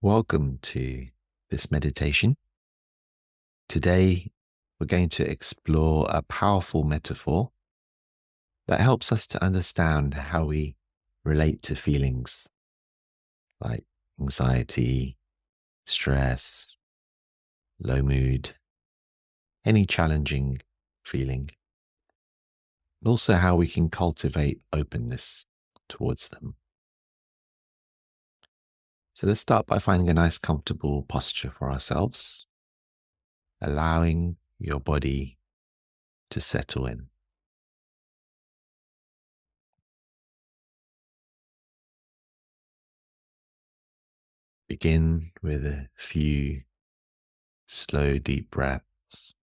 Welcome to this meditation. Today, we're going to explore a powerful metaphor that helps us to understand how we relate to feelings like anxiety, stress, low mood, any challenging feeling, and also how we can cultivate openness towards them. So let's start by finding a nice, comfortable posture for ourselves, allowing your body to settle in. Begin with a few slow, deep breaths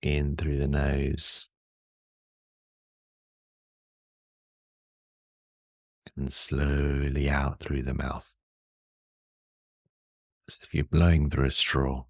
in through the nose and slowly out through the mouth, as if you're blowing through a straw.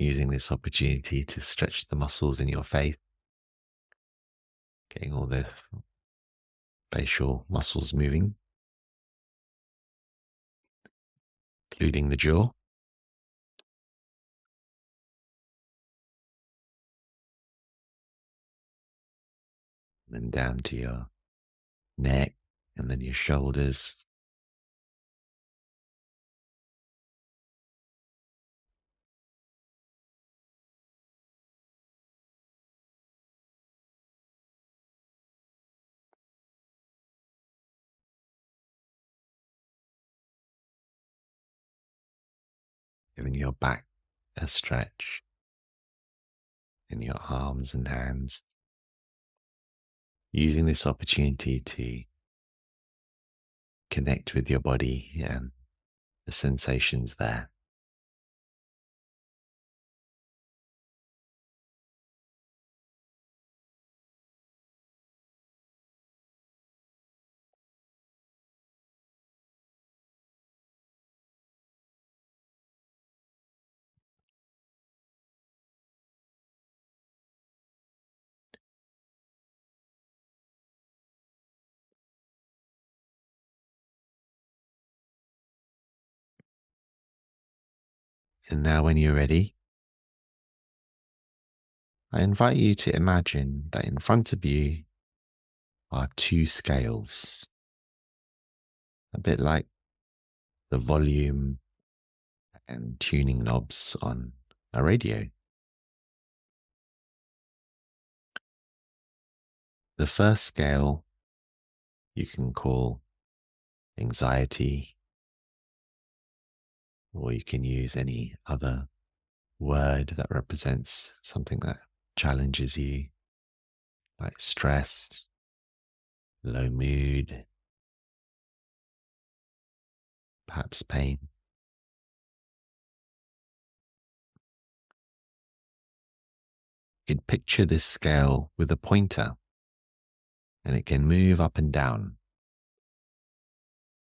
Using this opportunity to stretch the muscles in your face, getting all the facial muscles moving, including the jaw, and then down to your neck and then your shoulders. Giving your back a stretch in your arms and hands, using this opportunity to connect with your body and the sensations there. And now, when you're ready, I invite you to imagine that in front of you are two scales, a bit like the volume and tuning knobs on a radio. The first scale you can call anxiety, or you can use any other word that represents something that challenges you, like stress, low mood, perhaps pain. You can picture this scale with a pointer, and it can move up and down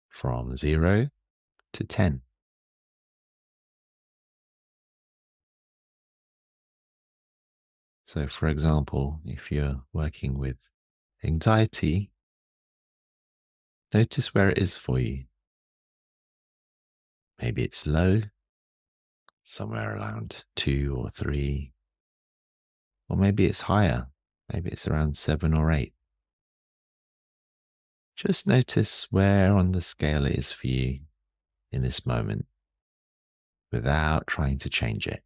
from 0 to 10. So, for example, if you're working with anxiety, notice where it is for you. Maybe it's low, somewhere around 2 or 3, or maybe it's higher, maybe it's around 7 or 8. Just notice where on the scale it is for you in this moment without trying to change it.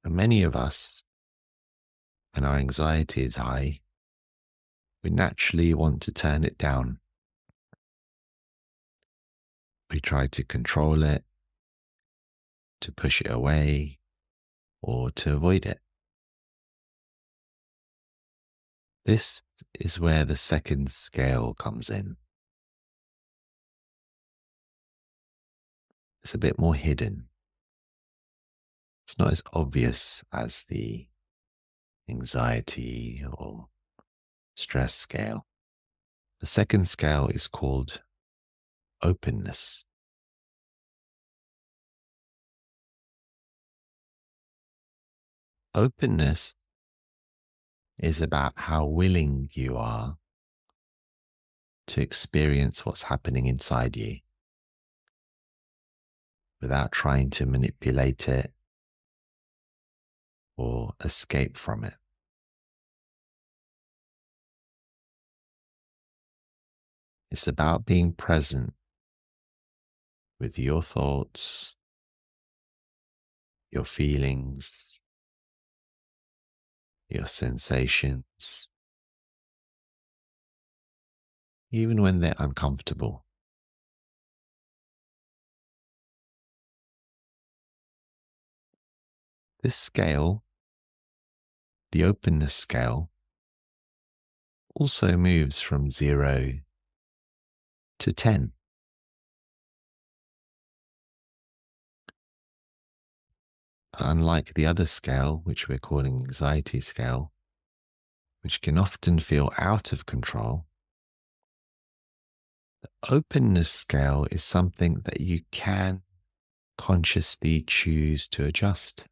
For many of us, when our anxiety is high, we naturally want to turn it down. We try to control it, to push it away, or to avoid it. This is where the second scale comes in. It's a bit more hidden. It's not as obvious as the anxiety or stress scale. The second scale is called openness. Openness is about how willing you are to experience what's happening inside you without trying to manipulate it or escape from it. It's about being present with your thoughts, your feelings, your sensations, even when they're uncomfortable. This scale, the openness scale, also moves from 0 to 10. Unlike the other scale, which we're calling anxiety scale, which can often feel out of control, openness scale is something that you can consciously choose to adjust.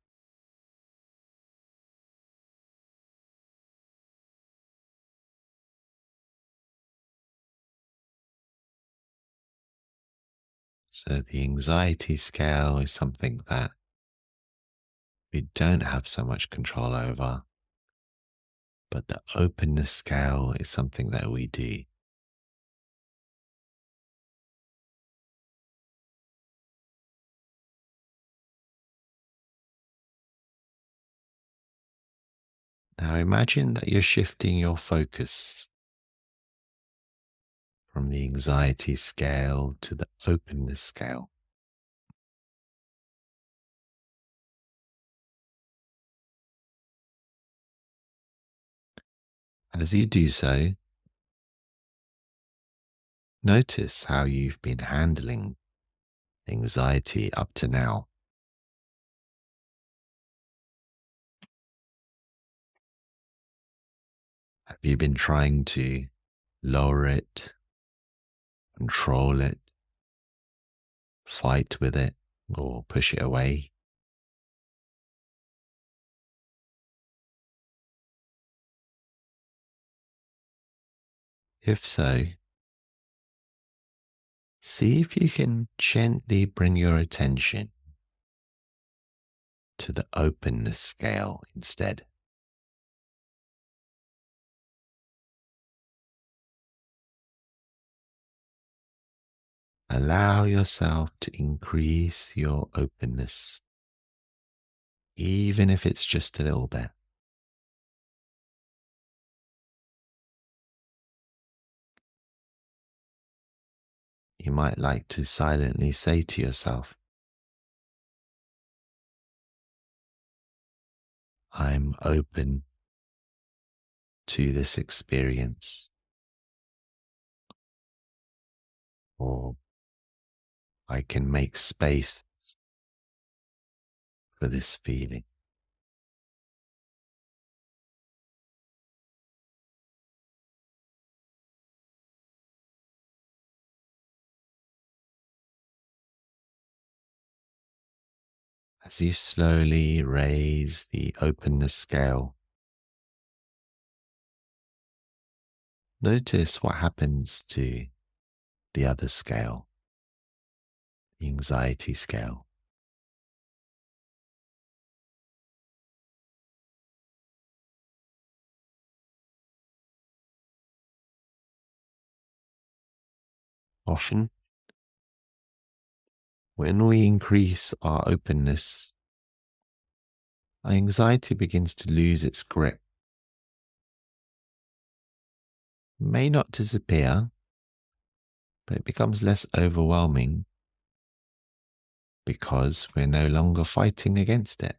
So the anxiety scale is something that we don't have so much control over, but the openness scale is something that we do. Now imagine that you're shifting your focus from the anxiety scale to the openness scale. As you do so, notice how you've been handling anxiety up to now. Have you been trying to lower it, control it, fight with it, or push it away? If so, see if you can gently bring your attention to the openness scale instead. Allow yourself to increase your openness, even if it's just a little bit. You might like to silently say to yourself, I'm open to this experience, or I can make space for this feeling. As you slowly raise the openness scale, notice what happens to the other scale, the anxiety scale. Often, when we increase our openness, our anxiety begins to lose its grip. It may not disappear, but it becomes less overwhelming because we're no longer fighting against it.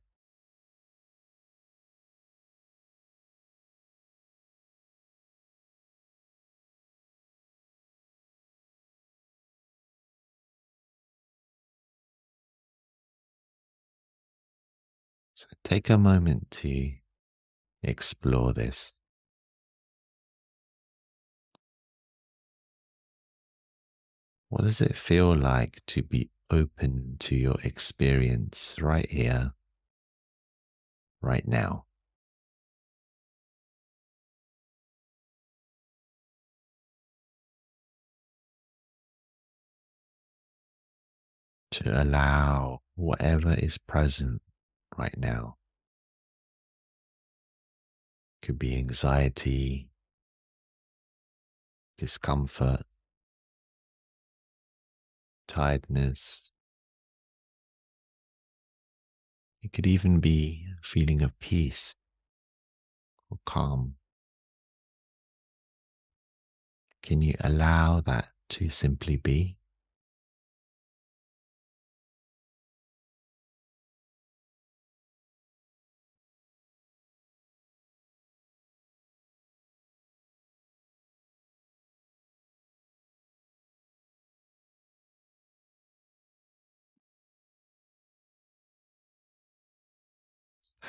So take a moment to explore this. What does it feel like to be open to your experience right here, right now? To allow whatever is present right now. Could be anxiety, discomfort, tiredness. It could even be a feeling of peace or calm. Can you allow that to simply be?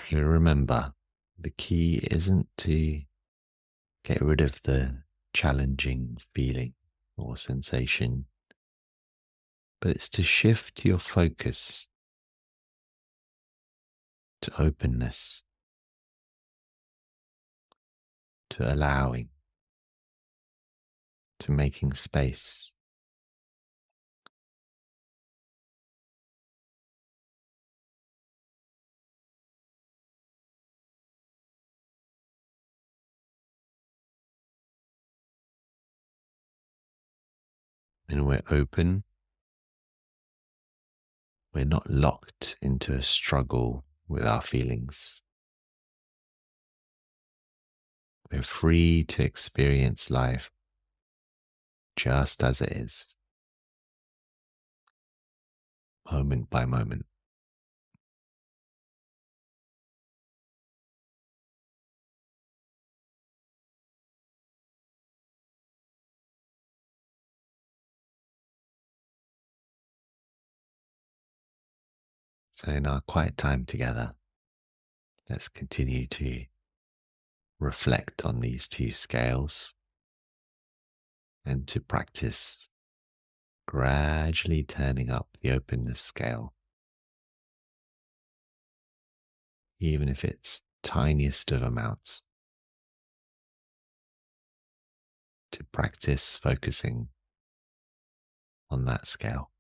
You remember, the key isn't to get rid of the challenging feeling or sensation, but it's to shift your focus to openness, to allowing, to making space. And we're open, we're not locked into a struggle with our feelings. We're free to experience life just as it is, moment by moment. So, in our quiet time together, let's continue to reflect on these two scales and to practice gradually turning up the openness scale, even if it's tiniest of amounts, to practice focusing on that scale.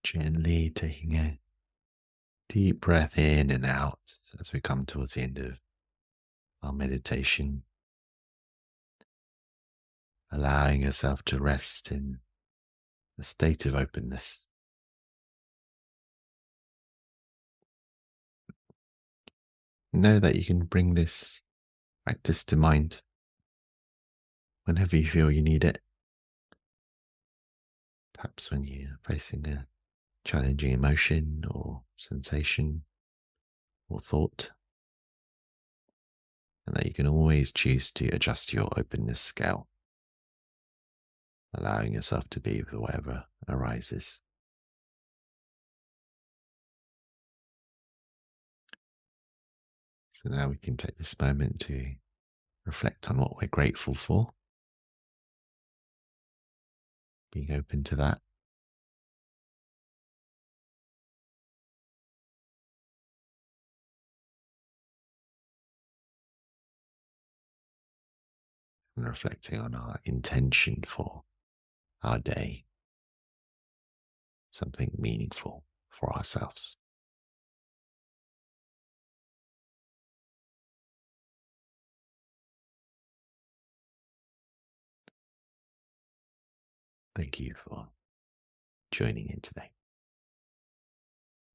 Gently taking a deep breath in and out as we come towards the end of our meditation, allowing yourself to rest in a state of openness. Know that you can bring this practice to mind whenever you feel you need it. Perhaps when you're facing a challenging emotion or sensation or thought, and that you can always choose to adjust your openness scale, allowing yourself to be with whatever arises. So now we can take this moment to reflect on what we're grateful for, being open to that, and reflecting on our intention for our day, something meaningful for ourselves. Thank you for joining in today.